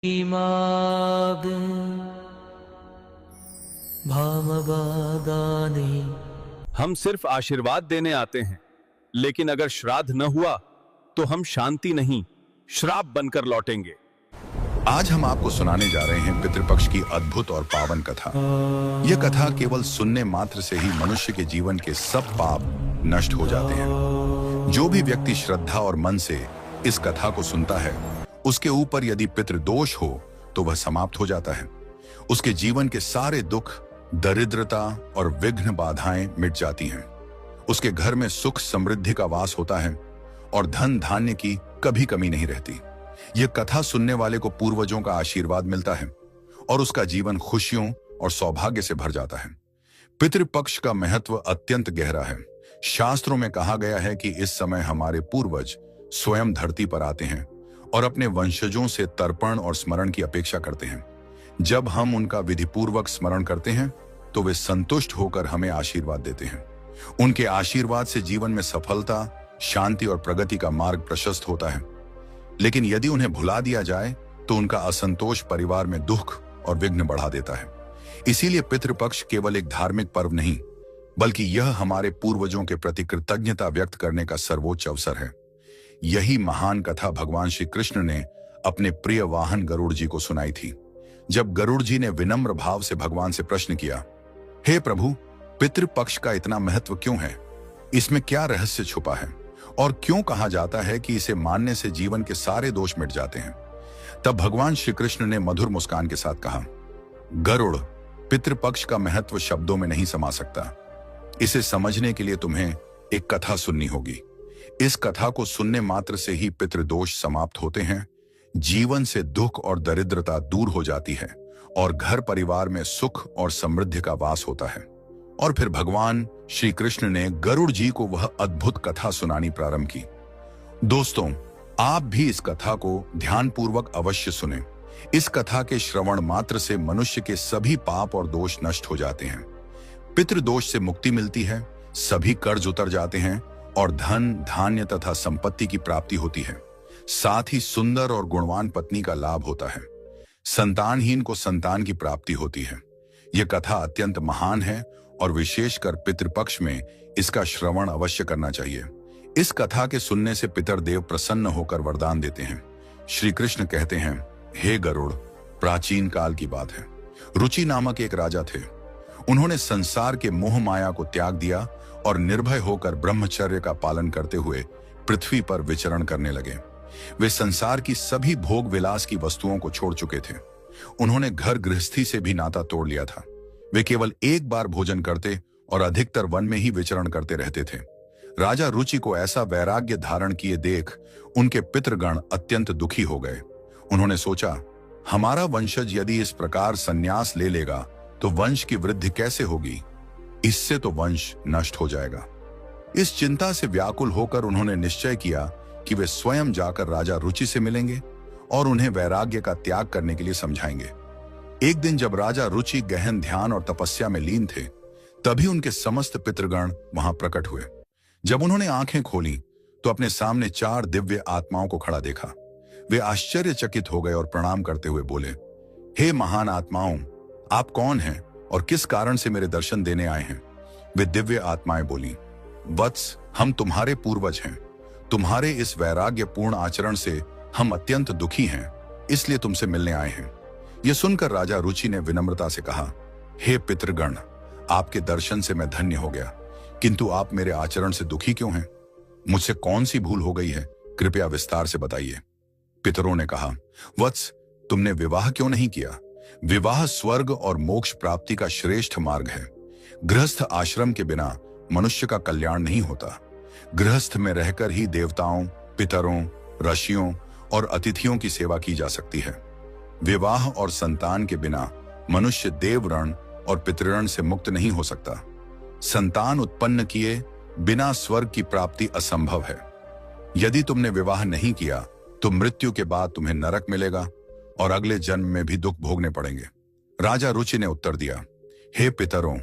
माग भामवादाने। हम सिर्फ आशीर्वाद देने आते हैं, लेकिन अगर श्राद्ध न हुआ तो हम शांति नहीं, श्राप बनकर लौटेंगे। आज हम आपको सुनाने जा रहे हैं पितृपक्ष की अद्भुत और पावन कथा। यह कथा केवल सुनने मात्र से ही मनुष्य के जीवन के सब पाप नष्ट हो जाते हैं। जो भी व्यक्ति श्रद्धा और मन से इस कथा को सुनता है, उसके ऊपर यदि पितृदोष हो तो वह समाप्त हो जाता है। उसके जीवन के सारे दुख, दरिद्रता और विघ्न बाधाएं मिट जाती हैं। उसके घर में सुख समृद्धि का वास होता है और धन धान्य की कभी कमी नहीं रहती। यह कथा सुनने वाले को पूर्वजों का आशीर्वाद मिलता है और उसका जीवन खुशियों और सौभाग्य से भर जाता है। पितृपक्ष का महत्व अत्यंत गहरा है। शास्त्रों में कहा गया है कि इस समय हमारे पूर्वज स्वयं धरती पर आते हैं और अपने वंशजों से तर्पण और स्मरण की अपेक्षा करते हैं। जब हम उनका विधिपूर्वक स्मरण करते हैं तो वे संतुष्ट होकर हमें आशीर्वाद देते हैं। उनके आशीर्वाद से जीवन में सफलता, शांति और प्रगति का मार्ग प्रशस्त होता है। लेकिन यदि उन्हें भुला दिया जाए तो उनका असंतोष परिवार में दुख और विघ्न बढ़ा देता है। इसीलिए पितृपक्ष केवल एक धार्मिक पर्व नहीं, बल्कि यह हमारे पूर्वजों के प्रति कृतज्ञता व्यक्त करने का सर्वोच्च अवसर है। यही महान कथा भगवान श्री कृष्ण ने अपने प्रिय वाहन गरुड़ जी को सुनाई थी। जब गरुड़ जी ने विनम्र भाव से भगवान से प्रश्न किया, हे प्रभु, पितृपक्ष का इतना महत्व क्यों है? इसमें क्या रहस्य छुपा है और क्यों कहा जाता है कि इसे मानने से जीवन के सारे दोष मिट जाते हैं? तब भगवान श्री कृष्ण ने मधुर मुस्कान के साथ कहा, गरुड़, पितृपक्ष का महत्व शब्दों में नहीं समा सकता। इसे समझने के लिए तुम्हें एक कथा सुननी होगी। इस कथा को सुनने मात्र से ही पितृदोष समाप्त होते हैं, जीवन से दुख और दरिद्रता दूर हो जाती है और घर परिवार में सुख और समृद्धि का वास होता है। और फिर भगवान श्री कृष्ण ने गरुड़ जी को वह अद्भुत कथा सुनानी प्रारंभ की। दोस्तों, आप भी इस कथा को ध्यानपूर्वक अवश्य सुनें। इस कथा के श्रवण मात्र से मनुष्य के सभी पाप और दोष नष्ट हो जाते हैं। पितृदोष से मुक्ति मिलती है, सभी कर्ज उतर जाते हैं और धन, धान्य तथा संपत्ति की प्राप्ति होती है। साथ ही सुंदर और गुणवान पत्नी का लाभ होता है। संतानहीन को संतान की प्राप्ति होती है। यह कथा अत्यंत महान है और विशेषकर पितृपक्ष में इसका श्रवण अवश्य करना चाहिए। इस कथा के सुनने से पितरदेव प्रसन्न होकर वरदान देते हैं। श्री कृष्ण कहते हैं, हे गरुड़, प्राचीन काल की बात है। रुचि नामक एक राजा थे। उन्होंने संसार के मोह माया को त्याग दिया और निर्भय होकर ब्रह्मचर्य का पालन करते हुए पृथ्वी पर विचरण करने लगे। वे संसार की सभी भोग विलास की वस्तुओं को छोड़ चुके थे। उन्होंने घर गृहस्थी से भी नाता तोड़ लिया था। वे केवल एक बार भोजन करते और अधिकतर वन में ही विचरण करते रहते थे। राजा रुचि को ऐसा वैराग्य धारण किए देख उनके पितृगण अत्यंत दुखी हो गए। उन्होंने सोचा, हमारा वंशज यदि इस प्रकार संन्यास ले लेगा तो वंश की वृद्धि कैसे होगी? इससे तो वंश नष्ट हो जाएगा। इस चिंता से व्याकुल होकर उन्होंने निश्चय किया कि वे स्वयं जाकर राजा रुचि से मिलेंगे और उन्हें वैराग्य का त्याग करने के लिए समझाएंगे। एक दिन जब राजा रुचि गहन ध्यान और तपस्या में लीन थे, तभी उनके समस्त पितृगण वहां प्रकट हुए। जब उन्होंने आंखें खोली तो अपने सामने 4 दिव्य आत्माओं को खड़ा देखा। वे आश्चर्यचकित हो गए और प्रणाम करते हुए बोले, हे महान आत्माओं, आप कौन हैं और किस कारण से मेरे दर्शन देने आए हैं? वे दिव्य आत्माएं बोली, वत्स, हम तुम्हारे पूर्वज हैं। तुम्हारे इस वैराग्यपूर्ण आचरण से हम अत्यंत दुखी हैं, इसलिए तुमसे मिलने आए हैं। यह सुनकर राजा रुचि ने विनम्रता से कहा, हे पितृगण, आपके दर्शन से मैं धन्य हो गया, किंतु आप मेरे आचरण से दुखी क्यों हैं? मुझसे कौन सी भूल हो गई है? कृपया विस्तार से बताइए। पितरों ने कहा, वत्स, तुमने विवाह क्यों नहीं किया? विवाह स्वर्ग और मोक्ष प्राप्ति का श्रेष्ठ मार्ग है। गृहस्थ आश्रम के बिना मनुष्य का कल्याण नहीं होता। गृहस्थ में रहकर ही देवताओं, पितरों, ऋषियों और अतिथियों की सेवा की जा सकती है। विवाह और संतान के बिना मनुष्य देवऋण और पितृऋण से मुक्त नहीं हो सकता। संतान उत्पन्न किए बिना स्वर्ग की प्राप्ति असंभव है। यदि तुमने विवाह नहीं किया तो मृत्यु के बाद तुम्हें नरक मिलेगा और अगले जन्म में भी दुख भोगने पड़ेंगे। राजा रुचि ने उत्तर दिया, हे पितरों,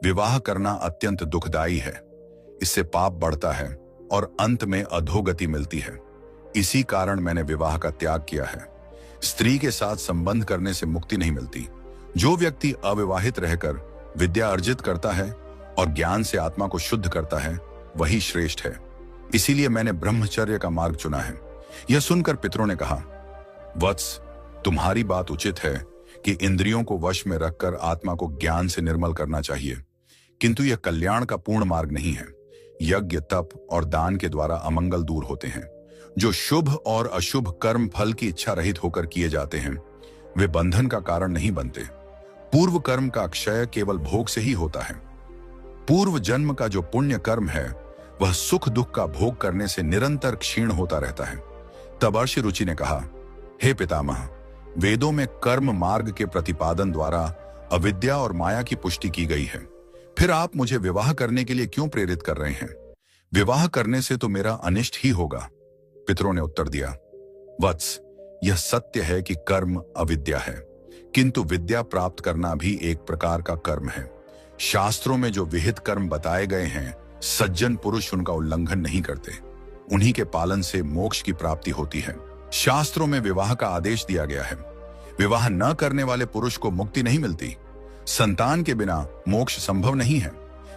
विवाह करना अत्यंत दुखदायी है। इससे पाप बढ़ता है और अंत में अधोगति मिलती है। इसी कारण मैंने विवाह का त्याग किया है। स्त्री के साथ संबंध करने से मुक्ति नहीं मिलती। जो व्यक्ति अविवाहित रहकर विद्या अर्जित करता है और ज्ञान से आत्मा को शुद्ध करता है, वही श्रेष्ठ है। इसीलिए मैंने ब्रह्मचर्य का मार्ग चुना है। यह सुनकर पितरों ने कहा, वत्स, तुम्हारी बात उचित है कि इंद्रियों को वश में रखकर आत्मा को ज्ञान से निर्मल करना चाहिए, किंतु यह कल्याण का पूर्ण मार्ग नहीं है। यज्ञ, तप और दान के द्वारा अमंगल दूर होते हैं। जो शुभ और अशुभ कर्म फल की इच्छा रहित होकर किए जाते हैं, वे बंधन का कारण नहीं बनते। पूर्व कर्म का क्षय केवल भोग से ही होता है। पूर्व जन्म का जो पुण्य कर्म है, वह सुख दुख का भोग करने से निरंतर क्षीण होता रहता है। तब अर्षि रुचि ने कहा, हे पितामह, वेदों में कर्म मार्ग के प्रतिपादन द्वारा अविद्या और माया की पुष्टि की गई है। फिर आप मुझे विवाह करने के लिए क्यों प्रेरित कर रहे हैं? विवाह करने से तो मेरा अनिष्ट ही होगा। पितरों ने उत्तर दिया, वत्स, यह सत्य है कि कर्म अविद्या है, किंतु विद्या प्राप्त करना भी एक प्रकार का कर्म है। शास्त्रों में जो विहित कर्म बताए गए हैं, सज्जन पुरुष उनका उल्लंघन नहीं करते। उन्हीं के पालन से मोक्ष की प्राप्ति होती है। शास्त्रों में विवाह का आदेश दिया गया है। विवाह न करने वाले पुरुष को मुक्ति नहीं मिलती। संतान के बिना मोक्ष संभव नहीं है।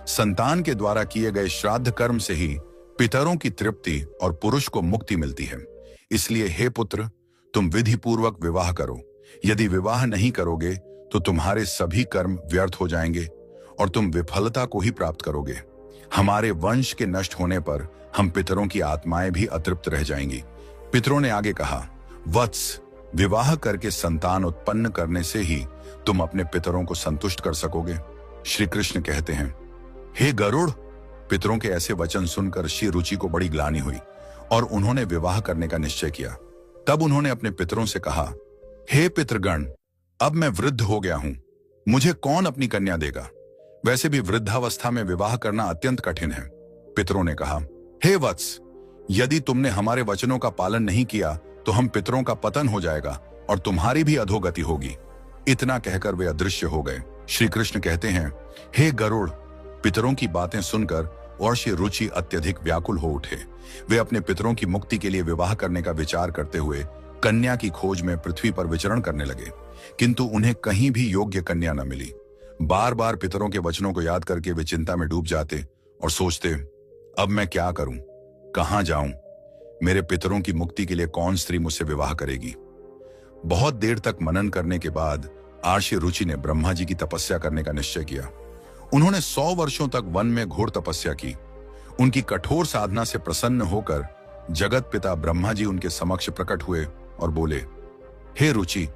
संतान के द्वारा किए गए श्राद्ध कर्म से ही पितरों की तृप्ति और पुरुष को मुक्ति मिलती है। इसलिए हे पुत्र, तुम विधि पूर्वक विवाह करो। यदि विवाह नहीं करोगे तो तुम्हारे सभी कर्म व्यर्थ हो जाएंगे और तुम विफलता को ही प्राप्त करोगे। हमारे वंश के नष्ट होने पर हम पितरों की आत्माएं भी अतृप्त रह जाएंगी। पितरों ने आगे कहा, वत्स, विवाह करके संतान उत्पन्न करने से ही तुम अपने पितरों को संतुष्ट कर सकोगे। श्री कृष्ण कहते हैं, हे गरुड़। पितरों के ऐसे वचन सुनकर श्री रुचि को बड़ी ग्लानि हुई और उन्होंने विवाह करने का निश्चय किया। तब उन्होंने अपने पितरों से कहा, हे पितृगण, अब मैं वृद्ध हो गया हूं, मुझे कौन अपनी कन्या देगा? वैसे भी वृद्धावस्था में विवाह करना अत्यंत कठिन है। पितरों ने कहा, हे वत्स, यदि तुमने हमारे वचनों का पालन नहीं किया तो हम पितरों का पतन हो जाएगा और तुम्हारी भी अधोगति होगी। इतना कहकर वे अदृश्य हो गए। श्री कृष्ण कहते हैं, हे गरुड़। पितरों की बातें सुनकर और श्री रुचि अत्यधिक व्याकुल हो उठे। वे अपने पितरों की मुक्ति के लिए विवाह करने का विचार करते हुए कन्या की खोज में पृथ्वी पर विचरण करने लगे, किंतु उन्हें कहीं भी योग्य कन्या न मिली। बार बार पितरों के वचनों को याद करके वे चिंता में डूब जाते और सोचते, अब मैं क्या करूं, कहां जाऊं? मेरे पितरों की मुक्ति के लिए कौन स्त्री मुझसे विवाह करेगी? बहुत देर तक मनन करने के बाद आर्षि रुचि ने ब्रह्मा जी की तपस्या करने का निश्चय किया। उन्होंने 100 वर्षों तक वन में घोर तपस्या की। उनकी कठोर साधना से प्रसन्न होकर जगत पिता ब्रह्मा जी उनके समक्ष प्रकट हुए और बोले, हे रुचि,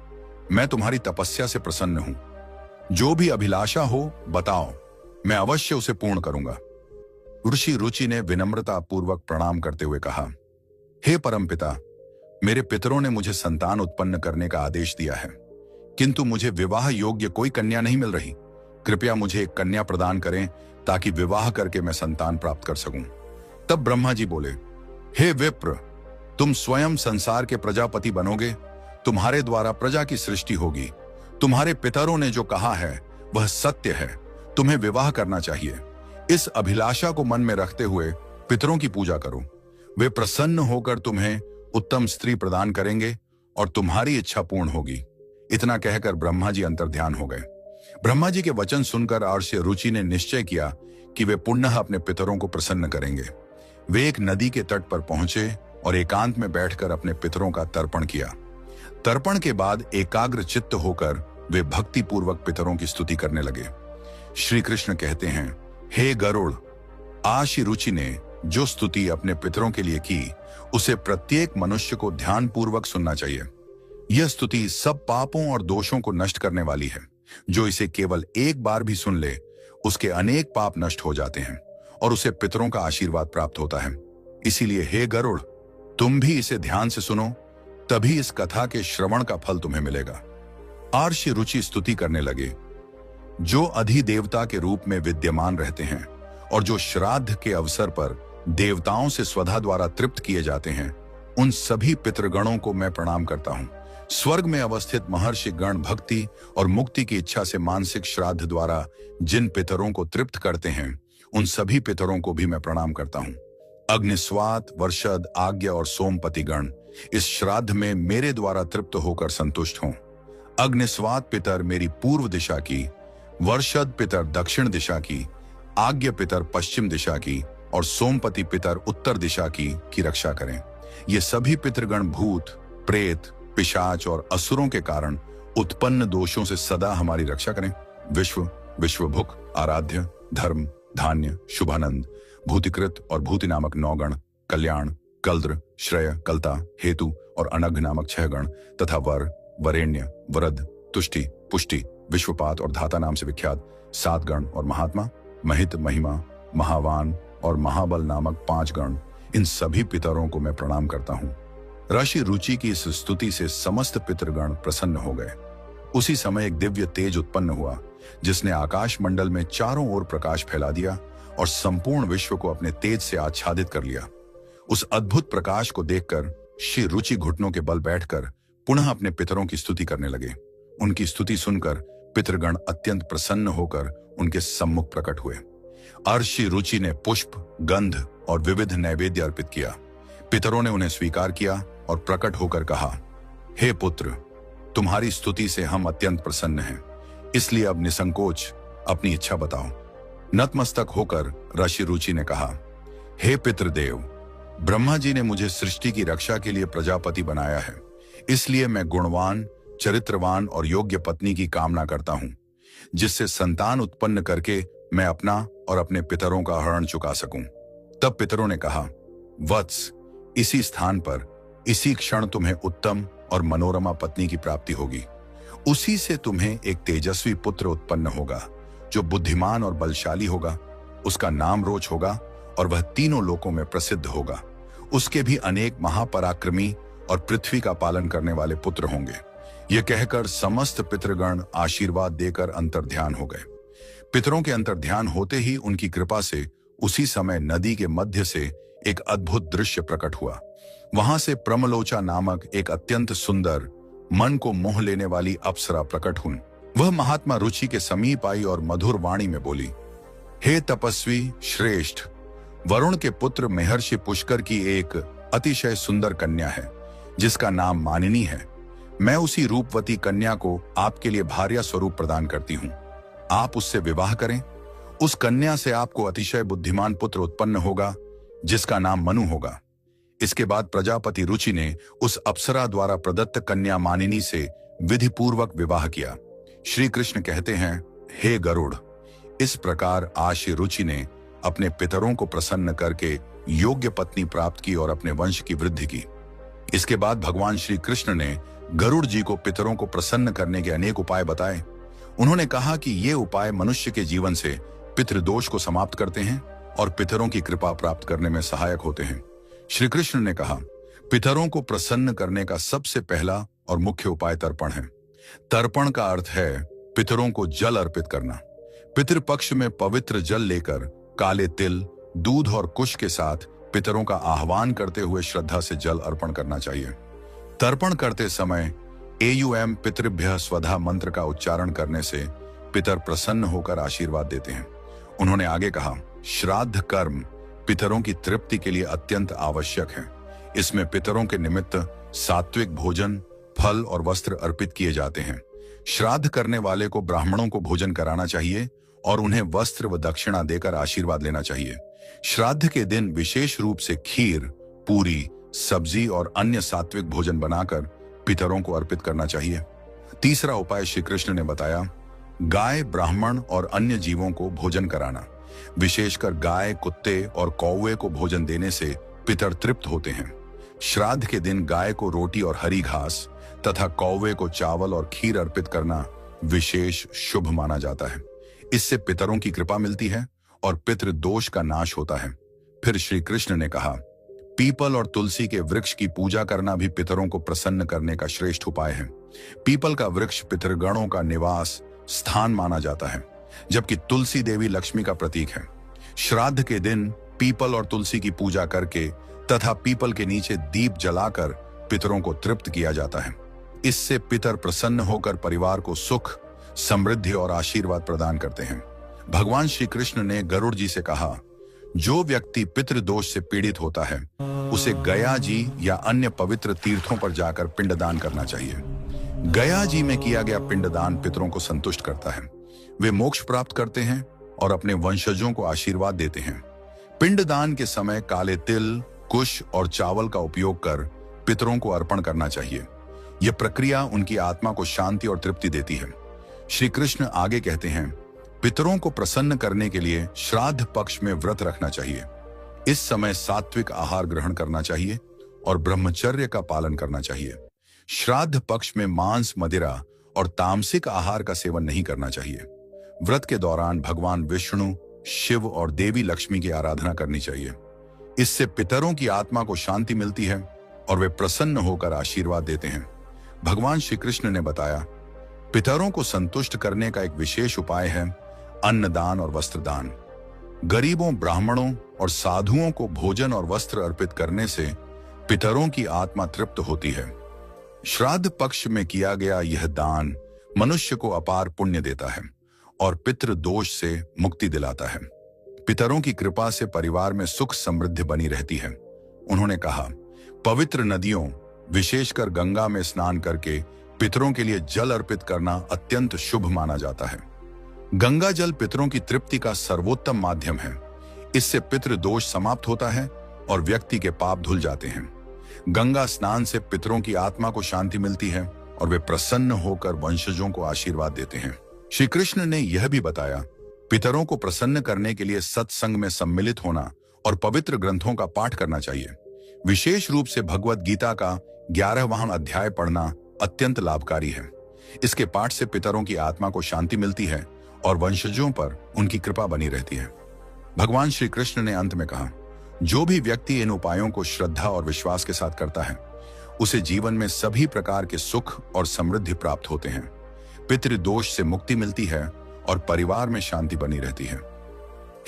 मैं तुम्हारी तपस्या से प्रसन्न हूं। जो भी अभिलाषा हो बताओ, मैं अवश्य उसे पूर्ण करूंगा। ऋषि रुचि ने विनम्रता पूर्वक प्रणाम करते हुए कहा, हे परमपिता, मेरे पितरों ने मुझे संतान उत्पन्न करने का आदेश दिया है, किंतु मुझे विवाह योग्य कोई कन्या नहीं मिल रही। कृपया मुझे एक कन्या प्रदान करें ताकि विवाह करके मैं संतान प्राप्त कर सकूं। तब ब्रह्मा जी बोले, हे विप्र, तुम स्वयं संसार के प्रजापति बनोगे। तुम्हारे द्वारा प्रजा की सृष्टि होगी। तुम्हारे पितरों ने जो कहा है वह सत्य है। तुम्हें विवाह करना चाहिए। इस अभिलाषा को मन में रखते हुए पितरों की पूजा करो। वे प्रसन्न होकर तुम्हें उत्तम स्त्री प्रदान करेंगे और तुम्हारी इच्छा पूर्ण होगी। इतना कहकर ब्रह्मा जी अंतर्ध्यान हो गए। ब्रह्मा जी के वचन सुनकर आर्षि रुचि ने निश्चय किया कि वे पुनः अपने पितरों को प्रसन्न करेंगे। वे एक नदी के तट पर पहुंचे और एकांत में बैठकर अपने पितरों का तर्पण किया। तर्पण के बाद एकाग्र चित्त होकर वे भक्ति पूर्वक पितरों की स्तुति करने लगे। श्री कृष्ण कहते हैं, हे गरुड़, आर्षि रुचि ने जो स्तुति अपने पितरों के लिए की, उसे प्रत्येक मनुष्य को ध्यान पूर्वक सुनना चाहिए। यह स्तुति सब पापों और दोषों को नष्ट करने वाली है। जो इसे केवल एक बार भी सुन ले, उसके अनेक पाप नष्ट हो जाते हैं और उसे पितरों का आशीर्वाद प्राप्त होता है। इसीलिए हे गरुड़, तुम भी इसे ध्यान से सुनो, तभी इस कथा के श्रवण का फल तुम्हें मिलेगा। आर्षि रुचि स्तुति करने लगे। जो अधिदेवता के रूप में विद्यमान रहते हैं और जो श्राद्ध के अवसर पर देवताओं से स्वधा द्वारा तृप्त किए जाते हैं, उन सभी पितृगणों को मैं प्रणाम करता हूं। स्वर्ग में अवस्थित महर्षि गण भक्ति और मुक्ति की इच्छा से मानसिक श्राद्ध द्वारा जिन पितरों को तृप्त करते हैं, उन सभी पितरों को भी मैं प्रणाम करता हूं। अग्निस्वात, वर्षद, आज्ञा और सोमपति गण, इस श्राद्ध में मेरे द्वारा तृप्त होकर संतुष्ट हों। अग्निस्वात पितर मेरी पूर्व दिशा की, वर्षद पितर दक्षिण दिशा की, आज्ञ पितर पश्चिम दिशा की और सोमपति पितर उत्तर दिशा की रक्षा करें। ये सभी पितृगण भूत, प्रेत, पिशाच और असुरों के कारण उत्पन्न दोषों से सदा हमारी रक्षा करें। विश्व, विश्वभुक, आराध्य, धर्म, धान्य, शुभानंद, भूतिकृत और भूति नामक 9 गण, कल्याण, कल्द्र, श्रेय, कलता, हेतु और अनघ नामक 6 गण तथा वर, वरेण्य, वरद, तुष्टि, पुष्टि, विश्वपात और धाता नाम से विख्यात 7 गण और महात्मा, महित, महिमा, महावान और महाबल नामक 5 गण, इन सभी पितरों को मैं प्रणाम करता हूँ। ऋषि रुचि की इस स्तुति से समस्त पितृगण प्रसन्न हो गए। उसी समय एक दिव्य तेज उत्पन्न हुआ जिसने आकाश मंडल में चारों ओर प्रकाश फैला दिया और संपूर्ण विश्व को अपने तेज से आच्छादित कर लिया। उस अद्भुत प्रकाश को देखकर श्री रुचि घुटनों के बल बैठकर पुनः अपने पितरों की स्तुति करने लगे। उनकी स्तुति सुनकर पितृगण अत्यंत प्रसन्न होकर उनके सम्मुख प्रकट हुए। अर्षि रुचि ने पुष्प, गंध और विविध नैवेद्य अर्पित किया। पितरों ने उन्हें स्वीकार किया और प्रकट होकर कहा, हे पुत्र, तुम्हारी स्तुति से हम अत्यंत प्रसन्न हैं, इसलिए अब निसंकोच अपनी इच्छा बताओ। नतमस्तक होकर ऋषि रुचि ने कहा, हे पितृदेव, ब्रह्मा जी ने मुझे सृष्टि की रक्षा के लिए प्रजापति बनाया है, इसलिए मैं गुणवान, चरित्रवान और योग्य पत्नी की कामना करता हूं, जिससे संतान उत्पन्न करके मैं अपना और अपने पितरों का हरण चुका सकूं। तब पितरों ने कहा, वत्स, इसी स्थान पर इसी क्षण तुम्हें उत्तम और मनोरमा पत्नी की प्राप्ति होगी। उसी से तुम्हें एक तेजस्वी पुत्र उत्पन्न होगा जो बुद्धिमान और बलशाली होगा। उसका नाम रोच होगा और वह तीनों लोकों में प्रसिद्ध होगा। उसके भी अनेक महापराक्रमी और पृथ्वी का पालन करने वाले पुत्र होंगे। यह कहकर समस्त पितृगण आशीर्वाद देकर अंतर्ध्यान हो गए। पितरों के अंतर्ध्यान होते ही उनकी कृपा से उसी समय नदी के मध्य से एक अद्भुत दृश्य प्रकट हुआ। वहां से प्रमलोचा नामक एक अत्यंत सुंदर, मन को मोह लेने वाली अप्सरा प्रकट हुई। वह महात्मा रुचि के समीप आई और मधुर वाणी में बोली, हे तपस्वी श्रेष्ठ, वरुण के पुत्र महर्षि पुष्कर की एक अतिशय सुंदर कन्या है जिसका नाम मानिनी है। मैं उसी रूपवती कन्या को आपके लिए भार्या स्वरूप प्रदान करती हूँ। आप उससे विवाह करें। उस कन्या से आपको अतिशय बुद्धिमान पुत्र उत्पन्न होगा जिसका नाम मनु होगा। इसके बाद प्रजापति रुचि ने उस अप्सरा द्वारा प्रदत्त कन्या मानिनी से विधिपूर्वक विवाह किया। श्री कृष्ण कहते हैं, हे गरुड़, इस प्रकार आशी रुचि ने अपने पितरों को प्रसन्न करके योग्य पत्नी प्राप्त की और अपने वंश की वृद्धि की। इसके बाद भगवान श्री कृष्ण ने गरुड़ जी को पितरों को प्रसन्न करने के अनेक उपाय बताए। उन्होंने कहा कि ये उपाय मनुष्य के जीवन से पितृदोष को समाप्त करते हैं और पितरों की कृपा प्राप्त करने में सहायक होते हैं। श्री कृष्ण ने कहा, पितरों को प्रसन्न करने का सबसे पहला और मुख्य उपाय तर्पण है। तर्पण का अर्थ है पितरों को जल अर्पित करना। पितृपक्ष में पवित्र जल लेकर काले तिल, दूध और कुश के साथ पितरों का आह्वान करते हुए श्रद्धा से जल अर्पण करना चाहिए। तर्पण करते समय एयुएम पितृभ्यः स्वधा मंत्र का उच्चारण करने से पितर प्रसन्न होकर आशीर्वाद देते हैं। उन्होंने आगे कहा, श्राद्ध कर्म पितरों की तृप्ति के लिए अत्यंत आवश्यक है। इसमें पितरों के निमित्त सात्विक भोजन, फल और वस्त्र अर्पित किए जाते हैं। श्राद्ध करने वाले को ब्राह्मणों को भोजन कराना चाहिए और उन्हें वस्त्र व दक्षिणा देकर आशीर्वाद लेना चाहिए। श्राद्ध के दिन विशेष रूप से खीर, पूरी, सब्जी और अन्य सात्विक भोजन बनाकर पितरों को अर्पित करना चाहिए। तीसरा उपाय श्री कृष्ण ने बताया, गाय, ब्राह्मण और अन्य जीवों को भोजन कराना। विशेषकर गाय, कुत्ते और कौवे को भोजन देने से पितर तृप्त होते हैं। श्राद्ध के दिन गाय को रोटी और हरी घास तथा कौवे को चावल और खीर अर्पित करना विशेष शुभ माना जाता है। इससे पितरों की कृपा मिलती है और पितृ दोष का नाश होता है। फिर श्री कृष्ण ने कहा, पीपल और तुलसी के वृक्ष की पूजा करना भी पितरों को प्रसन्न करने का श्रेष्ठ उपाय है। पीपल का वृक्ष पितृगणों का निवास स्थान माना जाता है, जबकि तुलसी देवी लक्ष्मी का प्रतीक है। श्राद्ध के दिन पीपल और तुलसी की पूजा करके तथा पीपल के नीचे दीप जलाकर पितरों को तृप्त किया जाता है। इससे पितर प्रसन्न होकर परिवार को सुख, समृद्धि और आशीर्वाद प्रदान करते हैं। भगवान श्री कृष्ण ने गरुड़ जी से कहा, जो व्यक्ति पितृदोष से पीड़ित होता है उसे गया जी या अन्य पवित्र तीर्थों पर जाकर पिंडदान करना चाहिए। गया जी में किया गया पिंडदान पितरों को संतुष्ट करता है, वे मोक्ष प्राप्त करते हैं और अपने वंशजों को आशीर्वाद देते हैं। पिंडदान के समय काले तिल, कुश और चावल का उपयोग कर पितरों को अर्पण करना चाहिए। यह प्रक्रिया उनकी आत्मा को शांति और तृप्ति देती है। श्री कृष्ण आगे कहते हैं, पितरों को प्रसन्न करने के लिए श्राद्ध पक्ष में व्रत रखना चाहिए। इस समय सात्विक आहार ग्रहण करना चाहिए और ब्रह्मचर्य का पालन करना चाहिए। श्राद्ध पक्ष में मांस, मदिरा और तामसिक आहार का सेवन नहीं करना चाहिए। व्रत के दौरान भगवान विष्णु, शिव और देवी लक्ष्मी की आराधना करनी चाहिए। इससे पितरों की आत्मा को शांति मिलती है और वे प्रसन्न होकर आशीर्वाद देते हैं। भगवान श्री कृष्ण ने बताया, पितरों को संतुष्ट करने का एक विशेष उपाय है अन्नदान और वस्त्रदान। गरीबों, ब्राह्मणों और साधुओं को भोजन और वस्त्र अर्पित करने से पितरों की आत्मा तृप्त होती है। श्राद्ध पक्ष में किया गया यह दान मनुष्य को अपार पुण्य देता है और पितृ दोष से मुक्ति दिलाता है। पितरों की कृपा से परिवार में सुख समृद्धि बनी रहती है। उन्होंने कहा, पवित्र नदियों, विशेषकर गंगा में स्नान करके पितरों के लिए जल अर्पित करना अत्यंत शुभ माना जाता है। गंगा जल पितरों की तृप्ति का सर्वोत्तम माध्यम है। इससे पितृ दोष समाप्त होता है और व्यक्ति के पाप धुल जाते हैं। गंगा स्नान से पितरों की आत्मा को शांति मिलती है और वे प्रसन्न होकर वंशजों को आशीर्वाद देते हैं। श्री कृष्ण ने यह भी बताया, पितरों को प्रसन्न करने के लिए सत्संग में सम्मिलित होना और पवित्र ग्रंथों का पाठ करना चाहिए। विशेष रूप से भगवत गीता का 11वां अध्याय पढ़ना अत्यंत लाभकारी है। इसके पाठ से पितरों की आत्मा को शांति मिलती है और वंशजों पर उनकी कृपा बनी रहती है। भगवान श्री कृष्ण ने अंत में कहा, जो भी व्यक्ति इन उपायों को श्रद्धा और विश्वास के साथ करता है उसे जीवन में सभी प्रकार के सुख और समृद्धि प्राप्त होते हैं। पितृदोष से मुक्ति मिलती है और परिवार में शांति बनी रहती है।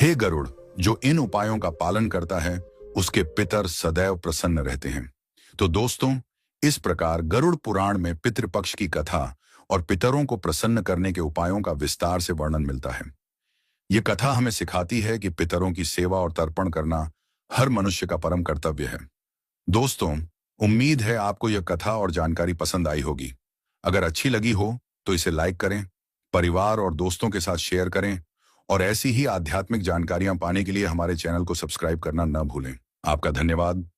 हे गरुड़, जो इन उपायों का पालन करता है उसके पितर सदैव प्रसन्न रहते हैं। तो दोस्तों, इस प्रकार गरुड़ पुराण में पितृपक्ष की कथा और पितरों को प्रसन्न करने के उपायों का विस्तार से वर्णन मिलता है। यह कथा हमें सिखाती है कि पितरों की सेवा और तर्पण करना हर मनुष्य का परम कर्तव्य है। दोस्तों, उम्मीद है आपको यह कथा और जानकारी पसंद आई होगी। अगर अच्छी लगी हो तो इसे लाइक करें, परिवार और दोस्तों के साथ शेयर करें और ऐसी ही आध्यात्मिक जानकारियां पाने के लिए हमारे चैनल को सब्सक्राइब करना न भूलें। आपका धन्यवाद।